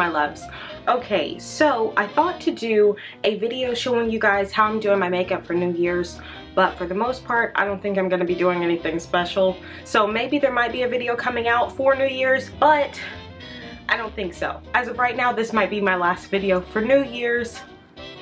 my loves. Okay, so I thought to do a video showing you guys how I'm doing my makeup for New Year's, but for the most part I don't think I'm going to be doing anything special. So maybe there might be a video coming out for New Year's, but I don't think so. As of right now, this might be my last video for New Year's.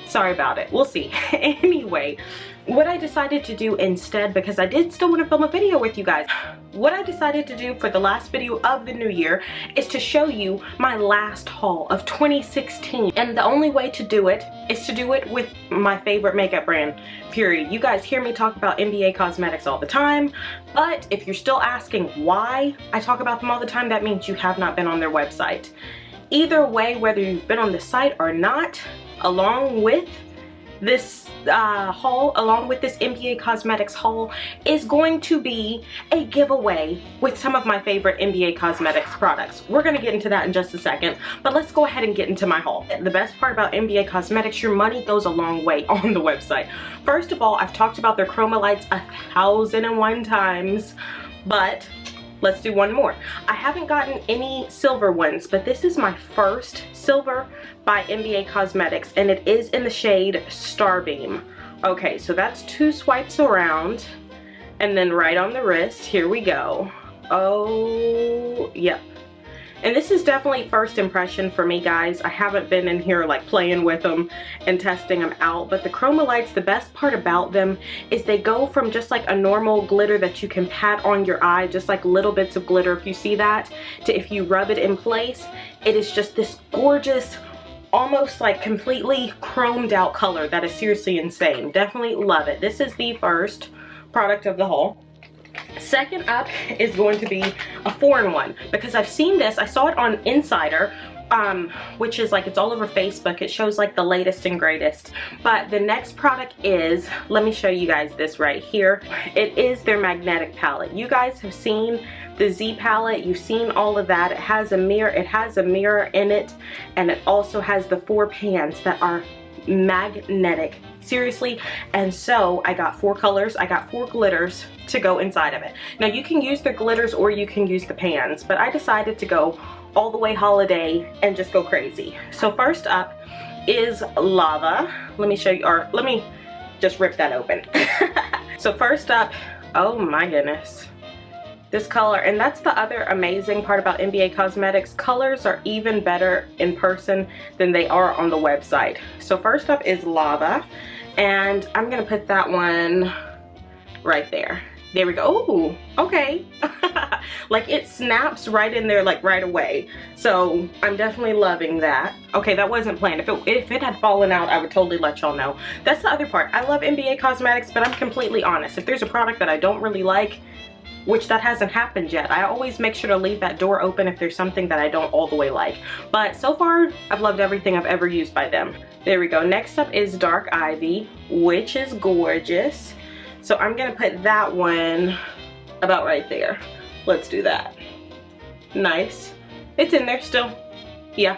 Sorry about it, we'll see. Anyway, what I decided to do instead, because I did still want to film a video with you guys, what I decided to do for the last video of the new year is to show you my last haul of 2016. And the only way to do it is to do it with my favorite makeup brand, period. You guys hear me talk about NBA Cosmetics all the time, but if you're still asking why I talk about them all the time, that means you have not been on their website. Either way, whether you've been on the site or not, along with this haul, along with this NBA Cosmetics haul, is going to be a giveaway with some of my favorite NBA Cosmetics products. We're going to get into that in just a second, but let's go ahead and get into my haul. The best part about NBA Cosmetics, your money goes a long way on the website. First of all, I've talked about their Chroma Lights 1,001 times, but let's do one more. I haven't gotten any silver ones, but this is my first silver by NBA Cosmetics, and it is in the shade Starbeam. Okay, so that's 2 swipes around, and then right on the wrist, here we go. Oh, yep. And this is definitely first impression for me, guys. I haven't been in here like playing with them and testing them out, but the Chroma Lights, the best part about them is they go from just like a normal glitter that you can pat on your eye, just like little bits of glitter if you see that, to if you rub it in place, it is just this gorgeous, almost like completely chromed out color that is seriously insane. Definitely love it. This is the first product of the haul. Second up is going to be a foreign one, because I've seen this, I saw it on Insider, which is like, it's all over Facebook. It shows like the latest and greatest. But the next product is, let me show you guys this right here. It is their magnetic palette. You guys have seen the Z palette, you've seen all of that. It has a mirror, in it, and it also has the 4 pans that are magnetic, seriously. And so I got 4 colors, I got 4 glitters to go inside of it. Now you can use the glitters or you can use the pans, but I decided to go all the way holiday and just go crazy. So first up is Lava. Let me show you, or let me just rip that open. So first up, oh my goodness, this color. And that's the other amazing part about NBA Cosmetics. Colors are even better in person than they are on the website. So first up is Lava, and I'm gonna put that one right there. There we go. Ooh, okay. Like it snaps right in there, like right away. So I'm definitely loving that. Okay, that wasn't planned. If it had fallen out, I would totally let y'all know. That's the other part. I love NBA Cosmetics, but I'm completely honest. If there's a product that I don't really like, which that hasn't happened yet, I always make sure to leave that door open if there's something that I don't all the way like. But so far, I've loved everything I've ever used by them. There we go. Next up is Dark Ivy, which is gorgeous. So I'm gonna put that one about right there. Let's do that. Nice. It's in there still. Yeah,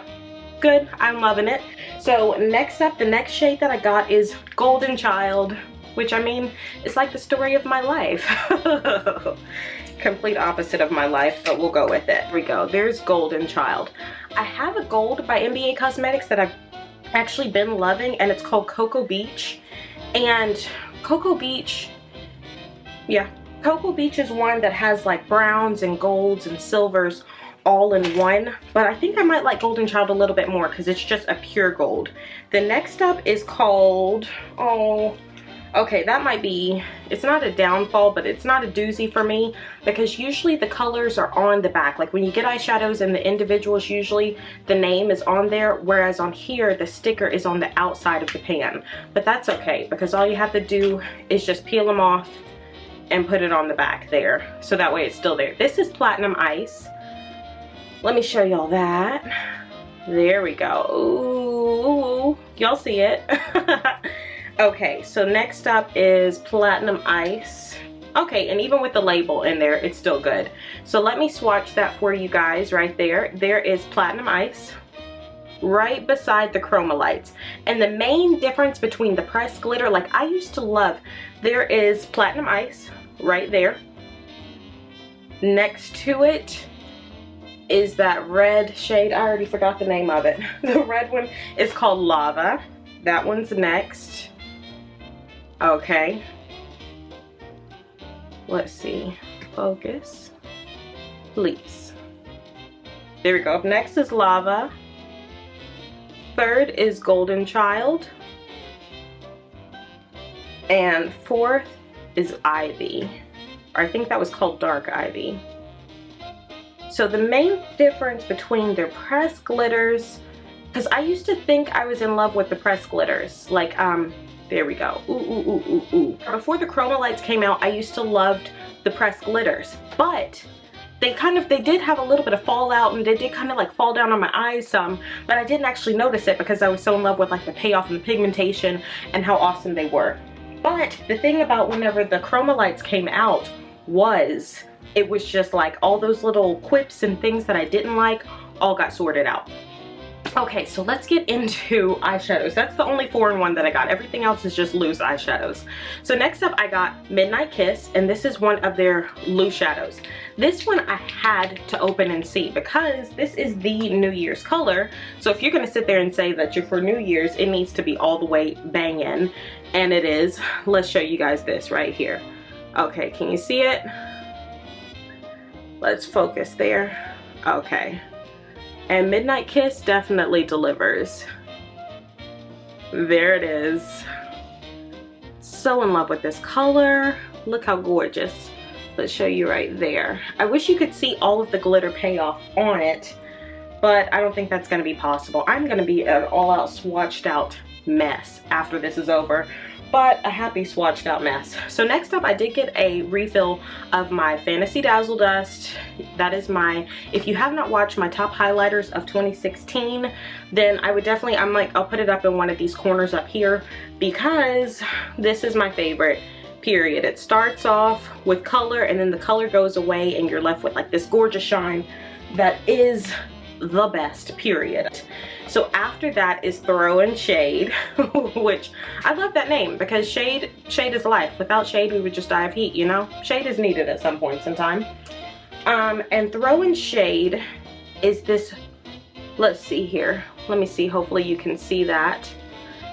good. I'm loving it. So next up, the next shade that I got is Golden Child, which, I mean, it's like the story of my life. Complete opposite of my life, but we'll go with it. Here we go. There's Golden Child. I have a gold by NBA Cosmetics that I've actually been loving, and it's called Cocoa Beach. And Cocoa Beach, yeah, Cocoa Beach is one that has like browns and golds and silvers all in one, but I think I might like Golden Child a little bit more because it's just a pure gold. The next up is called, oh, okay, that might be, it's not a downfall, but it's not a doozy for me, because usually the colors are on the back. Like when you get eyeshadows and the individuals, usually the name is on there, whereas on here the sticker is on the outside of the pan. But that's okay, because all you have to do is just peel them off and put it on the back there, so that way it's still there. This is Platinum Ice. Let me show y'all that. There we go. Ooh, y'all see it. Okay, so next up is Platinum Ice. Okay, and even with the label in there, it's still good. So let me swatch that for you guys right there. There is Platinum Ice right beside the Chroma Lights. And the main difference between the pressed glitter, like I used to love, there is Platinum Ice right there. Next to it is that red shade. I already forgot the name of it. The red one is called Lava. That one's next. Okay. Let's see. Focus. Please. There we go. Up next is Lava. Third is Golden Child. And fourth is Ivy. Or I think that was called Dark Ivy. So the main difference between their pressed glitters, because I used to think I was in love with the pressed glitters. Like, there we go. Ooh, ooh, ooh, ooh, ooh. Before the Chromalights came out, I used to loved the pressed glitters. But they did have a little bit of fallout, and they did kind of like fall down on my eyes some, but I didn't actually notice it because I was so in love with like the payoff and the pigmentation and how awesome they were. But the thing about whenever the Chromalights came out was, it was just like all those little quips and things that I didn't like all got sorted out. Okay, so let's get into eyeshadows. That's the only 4-in-1 that I got. Everything else is just loose eyeshadows. So next up I got Midnight Kiss, and this is one of their loose shadows. This one I had to open and see because this is the New Year's color. So if you're gonna sit there and say that you're for New Year's, it needs to be all the way banging, and it is. Let's show you guys this right here. Okay, can you see it? Let's focus there. Okay. And Midnight Kiss definitely delivers. There it is. So in love with this color. Look how gorgeous. Let's show you right there. I wish you could see all of the glitter payoff on it, but I don't think that's gonna be possible. I'm gonna be an all-out swatched out mess after this is over, but a happy swatched out mess. So next up I did get a refill of my Fantasy Dazzle Dust. That is my, if you have not watched my top highlighters of 2016, then I would definitely, I'll put it up in one of these corners up here because this is my favorite, period. It starts off with color and then the color goes away and you're left with like this gorgeous shine that is the best, period. So after that is Throw and Shade, which I love that name because shade is life. Without shade we would just die of heat, you know? Shade is needed at some points in time. And Throw and Shade is this, let's see here. Let me see, hopefully you can see that.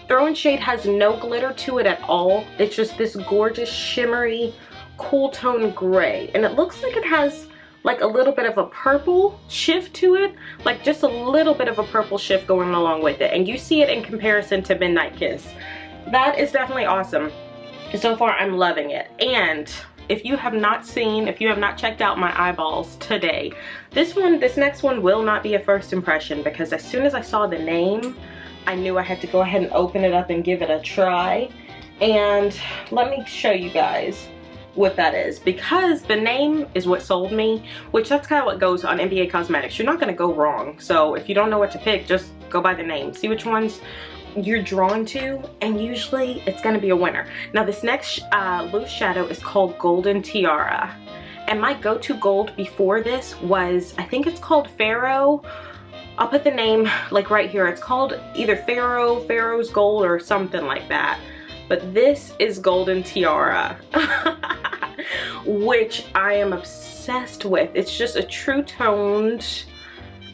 Throw and Shade has no glitter to it at all. It's just this gorgeous shimmery cool tone gray, and it looks like it has like a little bit of a purple shift to it, like just a little bit of a purple shift going along with it, and you see it in comparison to Midnight Kiss. That is definitely awesome. So far I'm loving it. And if you have not checked out my eyeballs today, this next one will not be a first impression because as soon as I saw the name, I knew I had to go ahead and open it up and give it a try. And let me show you guys what that is, because the name is what sold me, which that's kind of what goes on NBA Cosmetics. You're not going to go wrong. So if you don't know what to pick, just go by the name, see which ones you're drawn to, and usually it's going to be a winner. Now this next loose shadow is called Golden Tiara, and my go-to gold before this was, I think it's called Pharaoh. I'll put the name like right here. It's called either Pharaoh's Gold or something like that. But this is Golden Tiara, which I am obsessed with. It's just a true toned.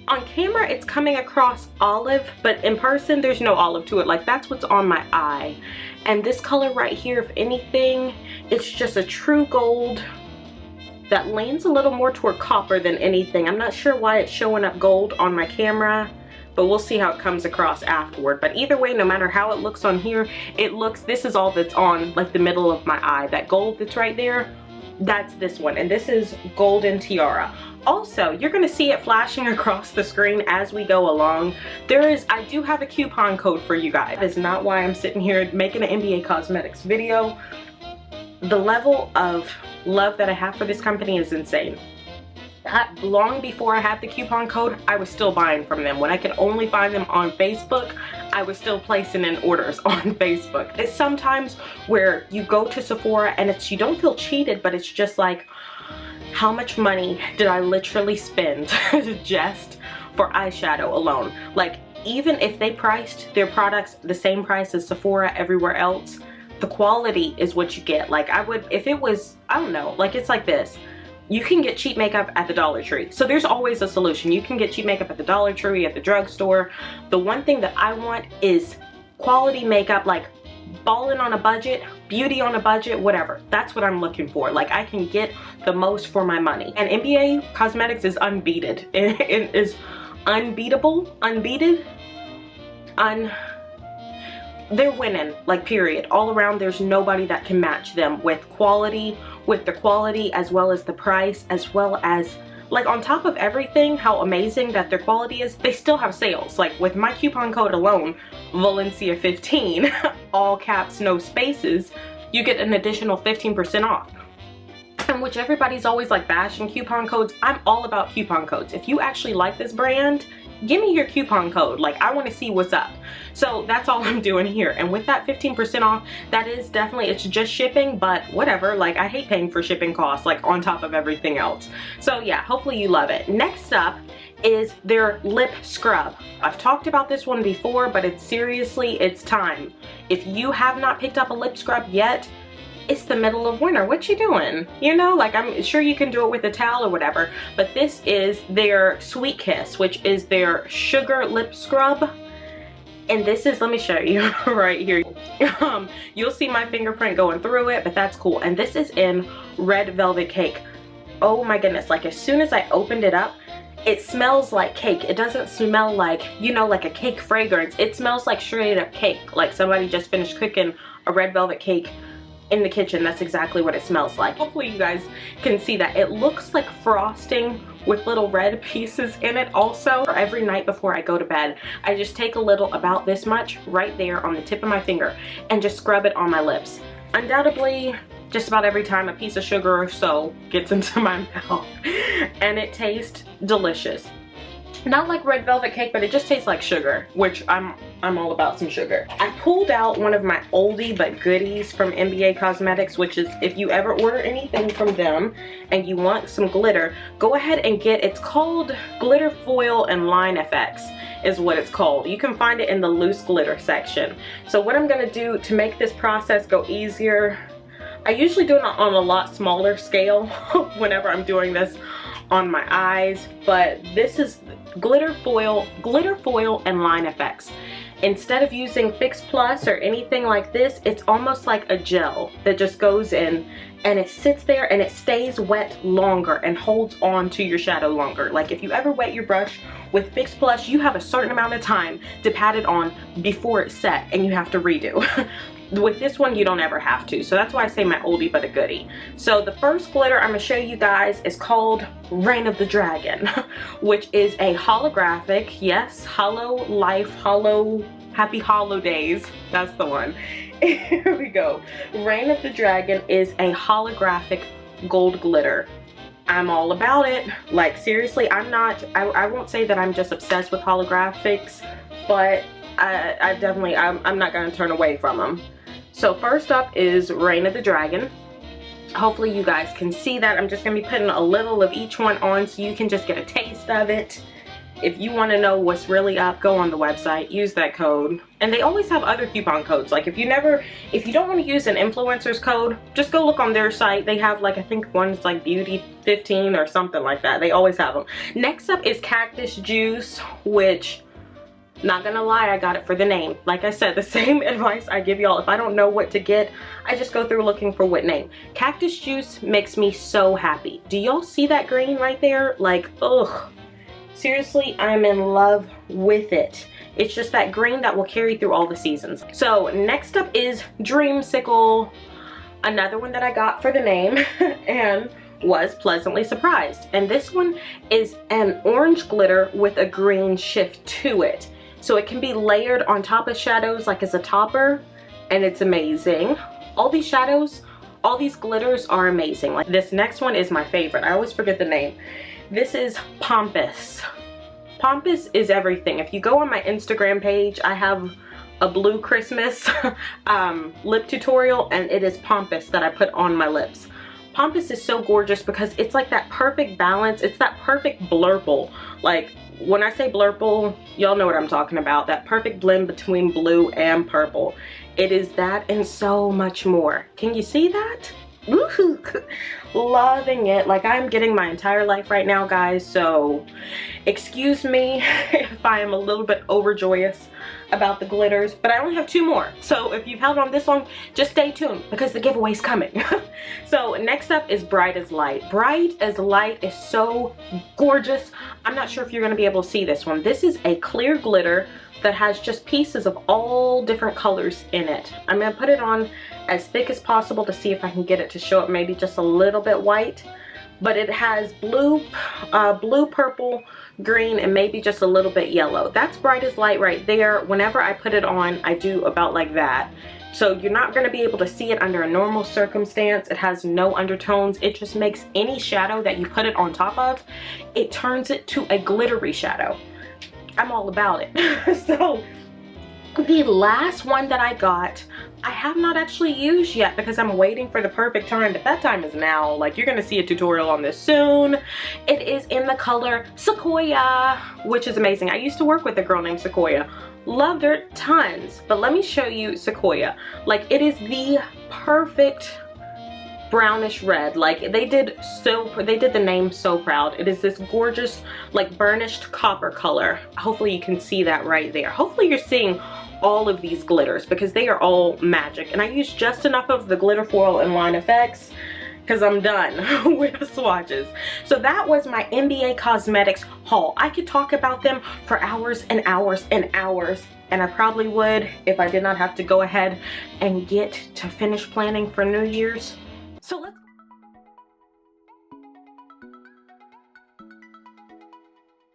On camera, it's coming across olive, but in person, there's no olive to it. Like, that's what's on my eye. And this color right here, if anything, it's just a true gold that leans a little more toward copper than anything. I'm not sure why it's showing up gold on my camera, but we'll see how it comes across afterward. But either way, no matter how it looks on here, this is all that's on like the middle of my eye. That gold that's right there, that's this one, and this is Golden Tiara. Also, you're gonna see it flashing across the screen as we go along. I do have a coupon code for you guys. That is not why I'm sitting here making an NBA Cosmetics video. The level of love that I have for this company is insane. Long before I had the coupon code, I was still buying from them. When I could only find them on Facebook, I was still placing in orders on Facebook. It's sometimes where you go to Sephora and you don't feel cheated, but it's just like, how much money did I literally spend just for eyeshadow alone? Like, even if they priced their products the same price as Sephora everywhere else, the quality is what you get. Like, if it was, I don't know, like, it's like this. you can get cheap makeup at the Dollar Tree. So there's always a solution. You can get cheap makeup at the Dollar Tree, at the drugstore. The one thing that I want is quality makeup, like ballin' on a budget, beauty on a budget, whatever. That's what I'm looking for. Like, I can get the most for my money. And NBA Cosmetics is unbeaten. It is unbeatable, unbeaten, they're winning, like, period. All around, there's nobody that can match them with quality, with the quality as well as the price, as well as, like, on top of everything, how amazing that their quality is, they still have sales. Like, with my coupon code alone, Valencia15, all caps, no spaces, you get an additional 15% off. And which everybody's always like bashing coupon codes. I'm all about coupon codes. If you actually like this brand, give me your coupon code. Like, I want to see what's up. So that's all I'm doing here. And with that 15% off, that is definitely, it's just shipping, but whatever. Like, I hate paying for shipping costs, like, on top of everything else. So yeah, hopefully you love it. Next up is their lip scrub. I've talked about this one before, but it's seriously, it's time. If you have not picked up a lip scrub yet, it's the middle of winter. What you doing? You know, like, I'm sure you can do it with a towel or whatever, but this is their Sweet Kiss, which is their sugar lip scrub. And this is, let me show you right here. You'll see my fingerprint going through it, but that's cool. And this is in Red Velvet Cake. Oh my goodness, like, as soon as I opened it up, it smells like cake. It doesn't smell like, you know, like a cake fragrance. It smells like straight up cake, like somebody just finished cooking a red velvet cake in the kitchen. That's exactly what it smells like. Hopefully you guys can see that. It looks like frosting with little red pieces in it also. Every night before I go to bed, I just take a little, about this much, right there on the tip of my finger, and just scrub it on my lips. Undoubtedly, just about every time a piece of sugar or so gets into my mouth, and it tastes delicious. Not like red velvet cake, but it just tastes like sugar, which I'm all about some sugar. I pulled out one of my oldie but goodies from NBA Cosmetics, which is, if you ever order anything from them and you want some glitter, go ahead and get, it's called Glitter Foil and Line FX is what it's called. You can find it in the loose glitter section. So what I'm gonna do to make this process go easier, I usually do it on a lot smaller scale whenever I'm doing this on my eyes, but this is Glitter Foil and Line FX. Instead of using Fix Plus or anything like this, it's almost like a gel that just goes in and it sits there and it stays wet longer and holds on to your shadow longer. Like, if you ever wet your brush with Fix Plus, you have a certain amount of time to pat it on before it's set and you have to redo. With this one, you don't ever have to. So that's why I say my oldie but a goodie. So the first glitter I'm going to show you guys is called Reign of the Dragon, which is a holographic, yes, hollow life, hollow, happy holidays. That's the one. Here we go. Reign of the Dragon is a holographic gold glitter. I'm all about it. Like, seriously, I won't say that I'm just obsessed with holographics, but I'm not going to turn away from them. So first up is Reign of the Dragon. Hopefully you guys can see that. I'm just going to be putting a little of each one on so you can just get a taste of it. If you want to know what's really up, go on the website, use that code. And they always have other coupon codes. Like, if you don't want to use an influencer's code, just go look on their site. They have, like, I think one's like Beauty15 or something like that. They always have them. Next up is Cactus Juice, which, not gonna lie, I got it for the name. Like I said, the same advice I give y'all. If I don't know what to get, I just go through looking for what name. Cactus Juice makes me so happy. Do y'all see that green right there? Like, ugh. Seriously, I'm in love with it. It's just that green that will carry through all the seasons. So next up is Dreamsicle, another one that I got for the name and was pleasantly surprised. And this one is an orange glitter with a green shift to it. So it can be layered on top of shadows like as a topper, and it's amazing. All these shadows, all these glitters are amazing. Like, this next one is my favorite. I always forget the name. This is Pompous. Pompous is everything. If you go on my Instagram page, I have a blue Christmas lip tutorial, and it is Pompous that I put on my lips. Pompous is so gorgeous because it's like that perfect balance. It's that perfect blurple. Like, when I say blurple, y'all know what I'm talking about. That perfect blend between blue and purple. It is that and so much more. Can you see that? Woohoo! Loving it. Like, I'm getting my entire life right now, guys, so excuse me if I am a little bit overjoyous about the glitters, but I only have 2 more. So if you've held on this long, just stay tuned because the giveaway's coming. So next up is Bright as Light. Bright as Light is so gorgeous. I'm not sure if you're going to be able to see this one. This is a clear glitter that has just pieces of all different colors in it. I'm going to put it on as thick as possible to see if I can get it to show up maybe just a little bit white. But it has blue, purple, green, and maybe just a little bit yellow. That's Bright as Light right there. Whenever I put it on, I do about like that. So you're not going to be able to see it under a normal circumstance. It has no undertones. It just makes any shadow that you put it on top of, it turns it to a glittery shadow. I'm all about it. So the last one that I got, I have not actually used yet because I'm waiting for the perfect time, but that time is now. Like, you're gonna see a tutorial on this soon. It is in the color Sequoia, which is amazing. I used to work with a girl named Sequoia. Loved her tons, but let me show you Sequoia. Like, it is the perfect brownish red. Like, they did the name so proud. It is this gorgeous, like, burnished copper color. Hopefully you can see that right there. Hopefully you're seeing all of these glitters because they are all magic, and I used just enough of the glitter foil and Line FX because I'm done with the swatches. So that was my NBA Cosmetics haul. I could talk about them for hours and hours and hours, and I probably would if I did not have to go ahead and get to finish planning for New Year's.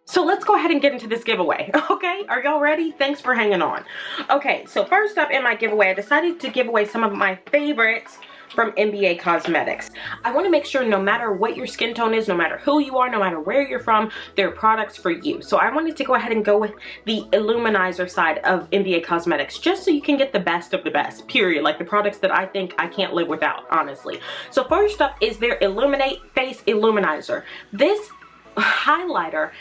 So let's go ahead and get into this giveaway, okay? Are y'all ready? Thanks for hanging on. Okay, so first up in my giveaway, I decided to give away some of my favorites from NBA Cosmetics. I want to make sure no matter what your skin tone is, no matter who you are, no matter where you're from, there are products for you. So I wanted to go ahead and go with the Illuminizer side of NBA Cosmetics, just so you can get the best of the best, period. Like the products that I think I can't live without, honestly. So first up is their Illuminate Face Illuminizer. This highlighter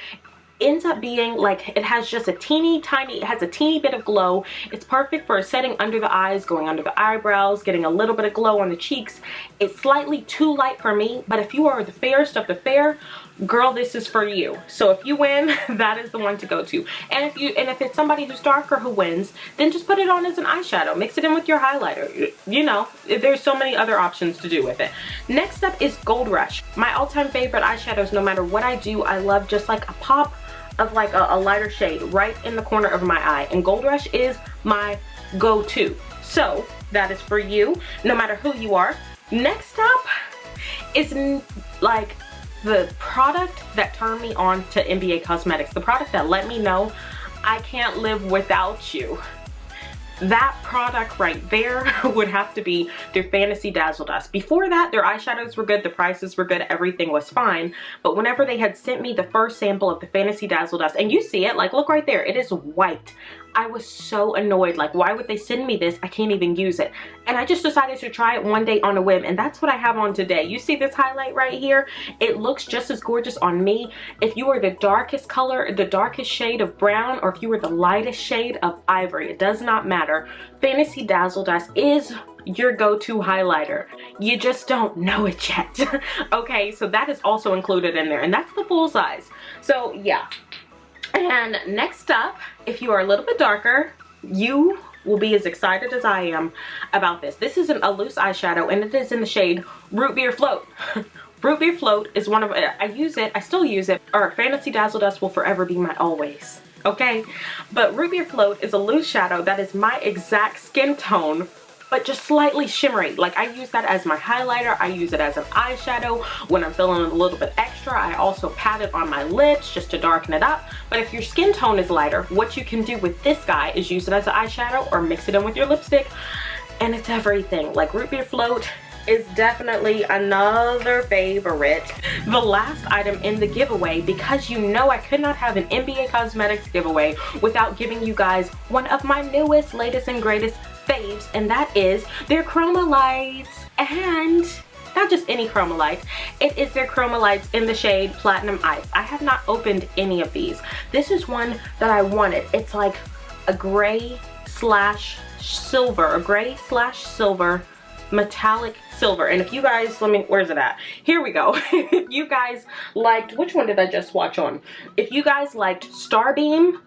ends up being like, it has just a teeny bit of glow. It's perfect for setting under the eyes, going under the eyebrows, getting a little bit of glow on the cheeks. It's slightly too light for me, but if you are the fairest of the fair, girl, this is for you. So if you win, that is the one to go to. And if it's somebody who's darker who wins, then just put it on as an eyeshadow. Mix it in with your highlighter. You know, there's so many other options to do with it. Next up is Gold Rush. My all-time favorite eyeshadows. No matter what I do, I love just like a pop of like a lighter shade right in the corner of my eye, and Gold Rush is my go-to. So that is for you, no matter who you are. Next up is like the product that turned me on to NBA Cosmetics, the product that let me know I can't live without you. That product right there would have to be their Fantasy Dazzle Dust. Before that, their eyeshadows were good, the prices were good, everything was fine. But whenever they had sent me the first sample of the Fantasy Dazzle Dust, and you see it, like, look right there, it is white. I was so annoyed, like, why would they send me this? I can't even use it. And I just decided to try it one day on a whim, and that's what I have on today. You see this highlight right here? It looks just as gorgeous on me. If you are the darkest color, the darkest shade of brown, or if you are the lightest shade of ivory, it does not matter. Fantasy Dazzle Dust is your go-to highlighter. You just don't know it yet. Okay, so that is also included in there, and that's the full size. So yeah. And next up, if you are a little bit darker, you will be as excited as I am about this. This is a loose eyeshadow, and it is in the shade Root Beer Float. Root Beer Float is one of, I still use it, or Fantasy Dazzle Dust will forever be my always, okay? But Root Beer Float is a loose shadow that is my exact skin tone, but just slightly shimmery. Like, I use that as my highlighter, I use it as an eyeshadow. When I'm feeling a little bit extra, I also pat it on my lips just to darken it up. But if your skin tone is lighter, what you can do with this guy is use it as an eyeshadow or mix it in with your lipstick, and it's everything. Like, Root Beer Float is definitely another favorite. The last item in the giveaway, because you know I could not have an NBA Cosmetics giveaway without giving you guys one of my newest, latest, and greatest faves, and that is their Chroma Lights. And not just any Chroma Lights, it is their Chroma Lights in the shade Platinum Ice. I have not opened any of these. This is one that I wanted. It's like a gray slash silver metallic silver. And if you guys, where's it at? Here we go. If you guys liked, which one did I just watch on? If you guys liked Starbeam,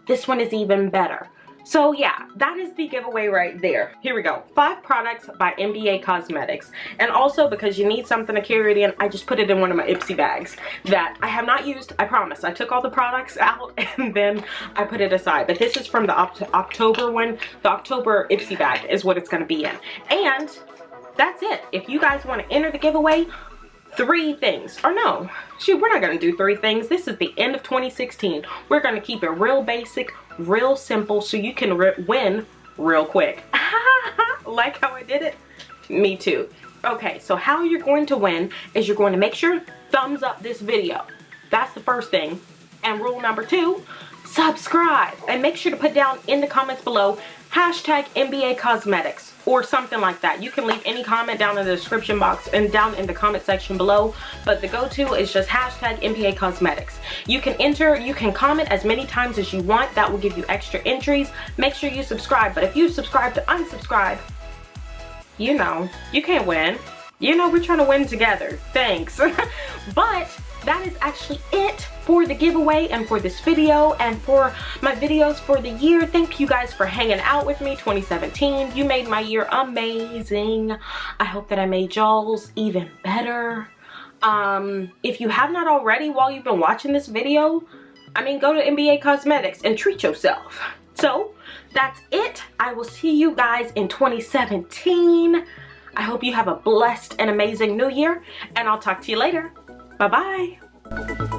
this one is even better. So yeah, that is the giveaway right there. Here we go. 5 products by NBA Cosmetics. And also, because you need something to carry it in, I just put it in one of my Ipsy bags that I have not used, I promise. I took all the products out and then I put it aside. But this is from the October one. The October Ipsy bag is what it's going to be in. And that's it. If you guys want to enter the giveaway, 3 things. Or no, shoot, we're not going to do 3 things. This is the end of 2016. We're going to keep it real basic, real simple, so you can win real quick. Like how I did it? Me too. Okay, so how you're going to win is you're going to make sure thumbs up this video. That's the first thing. And rule number 2, subscribe. And make sure to put down in the comments below hashtag NBA Cosmetics or something like that. You can leave any comment down in the description box and down in the comment section below, but the go-to is just hashtag NBA Cosmetics. You can enter, you can comment as many times as you want. That will give you extra entries. Make sure you subscribe, but if you subscribe to unsubscribe, you know, you can't win. You know, we're trying to win together. Thanks. But that is actually it for the giveaway and for this video and for my videos for the year. Thank you guys for hanging out with me. 2017, you made my year amazing. I hope that I made y'all's even better. If you have not already while you've been watching this video, I mean, go to NBA Cosmetics and treat yourself. So that's it. I will see you guys in 2017. I hope you have a blessed and amazing new year, and I'll talk to you later. Bye-bye.